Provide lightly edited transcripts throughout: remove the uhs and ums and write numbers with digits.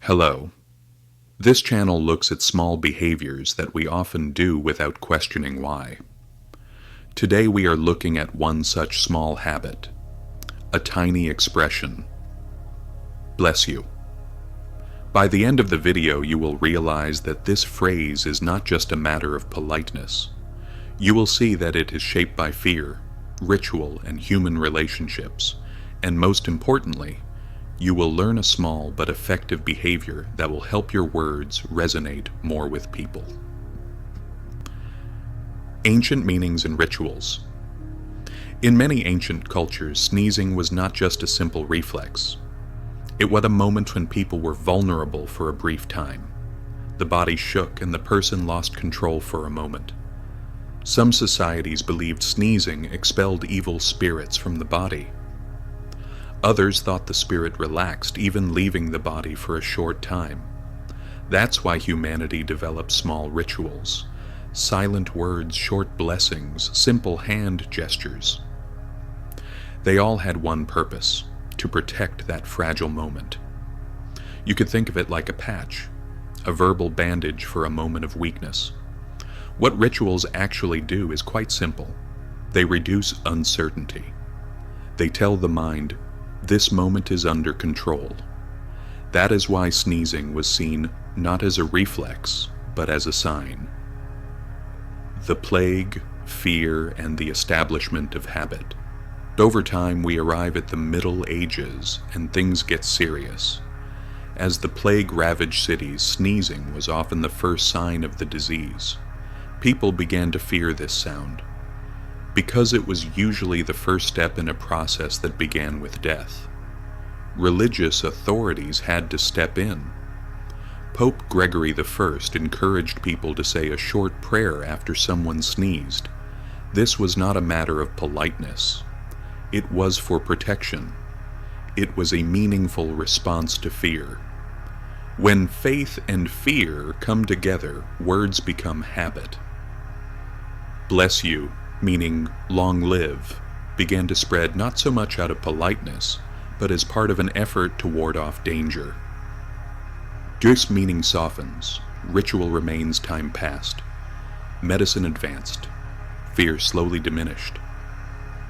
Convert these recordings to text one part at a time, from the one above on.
Hello. This channel looks at small behaviors that we often do without questioning why. Today we are looking at one such small habit, a tiny expression. Bless you. By the end of the video, you will realize that this phrase is not just a matter of politeness. You will see that it is shaped by fear, ritual, and human relationships, and most importantly, you will learn a small but effective behavior that will help your words resonate more with people. Ancient meanings and rituals. In many ancient cultures, sneezing was not just a simple reflex. It was a moment when people were vulnerable for a brief time. The body shook and the person lost control for a moment. Some societies believed sneezing expelled evil spirits from the body. Others thought the spirit relaxed, even leaving the body for a short time. That's why humanity developed small rituals, silent words, short blessings, simple hand gestures. They all had one purpose: to protect that fragile moment. You could think of it like a patch, a verbal bandage for a moment of weakness. What rituals actually do is quite simple. They reduce uncertainty. They tell the mind, this moment is under control. That is why sneezing was seen not as a reflex, but as a sign. The plague, fear, and the establishment of habit. Over time, we arrive at the Middle Ages, and things get serious. As the plague ravaged cities, sneezing was often the first sign of the disease. People began to fear this sound, because it was usually the first step in a process that began with death. Religious authorities had to step in. Pope Gregory I encouraged people to say a short prayer after someone sneezed. This was not a matter of politeness. It was for protection. It was a meaningful response to fear. When faith and fear come together, words become habit. Bless you, meaning long live, began to spread not so much out of politeness, but as part of an effort to ward off danger. This meaning softens, ritual remains time past, medicine advanced, fear slowly diminished.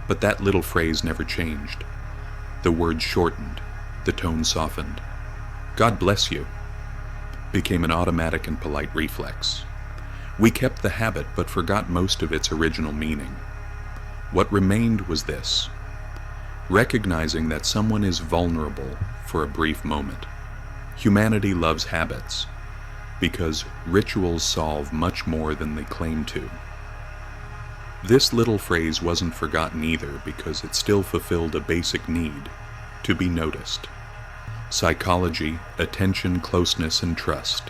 But that little phrase never changed. The words shortened, the tone softened. God bless you became an automatic and polite reflex. We kept the habit but forgot most of its original meaning. What remained was this: recognizing that someone is vulnerable for a brief moment. Humanity loves habits because rituals solve much more than they claim to. This little phrase wasn't forgotten either because it still fulfilled a basic need: to be noticed. Psychology, attention, closeness, and trust.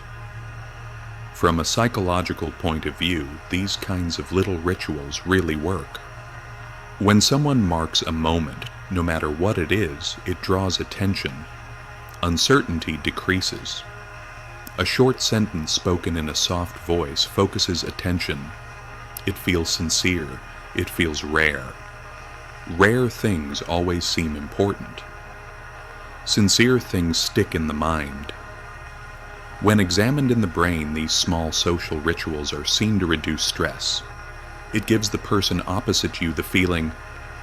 From a psychological point of view, these kinds of little rituals really work. When someone marks a moment, no matter what it is, it draws attention. Uncertainty decreases. A short sentence spoken in a soft voice focuses attention. It feels sincere. It feels rare. Rare things always seem important. Sincere things stick in the mind. When examined in the brain, these small social rituals are seen to reduce stress. It gives the person opposite you the feeling,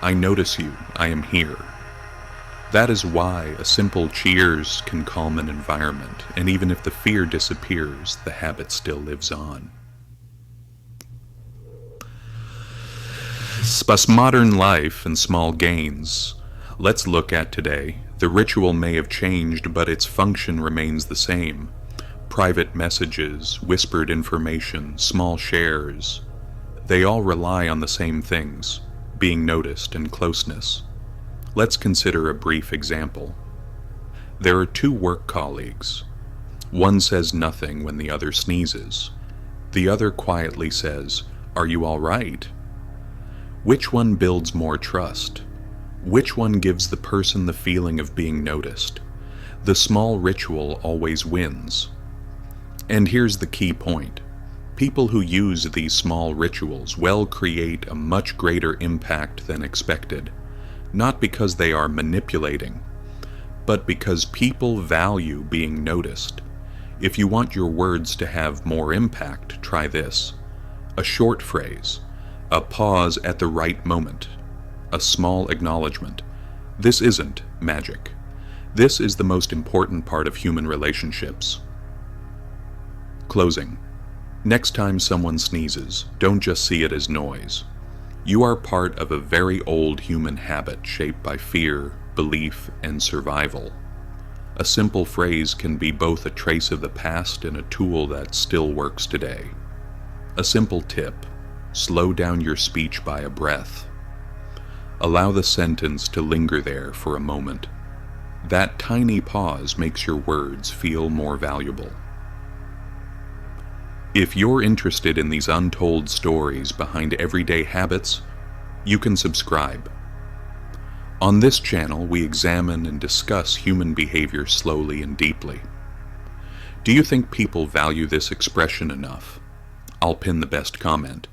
I notice you, I am here. That is why a simple cheers can calm an environment, and even if the fear disappears, the habit still lives on. But modern life and small gains. Let's look at today. The ritual may have changed, but its function remains the same. Private messages, whispered information, small shares. They all rely on the same things: being noticed and closeness. Let's consider a brief example. There are two work colleagues. One says nothing when the other sneezes. The other quietly says, "Are you all right?" Which one builds more trust? Which one gives the person the feeling of being noticed? The small ritual always wins. And here's the key point. People who use these small rituals will create a much greater impact than expected, not because they are manipulating, but because people value being noticed. If you want your words to have more impact, try this. A short phrase, a pause at the right moment, a small acknowledgement. This isn't magic. This is the most important part of human relationships. Closing. Next time someone sneezes, don't just see it as noise. You are part of a very old human habit shaped by fear, belief, and survival. A simple phrase can be both a trace of the past and a tool that still works today. A simple tip: slow down your speech by a breath. Allow the sentence to linger there for a moment. That tiny pause makes your words feel more valuable. If you're interested in these untold stories behind everyday habits, you can subscribe. On this channel, we examine and discuss human behavior slowly and deeply. Do you think people value this expression enough? I'll pin the best comment.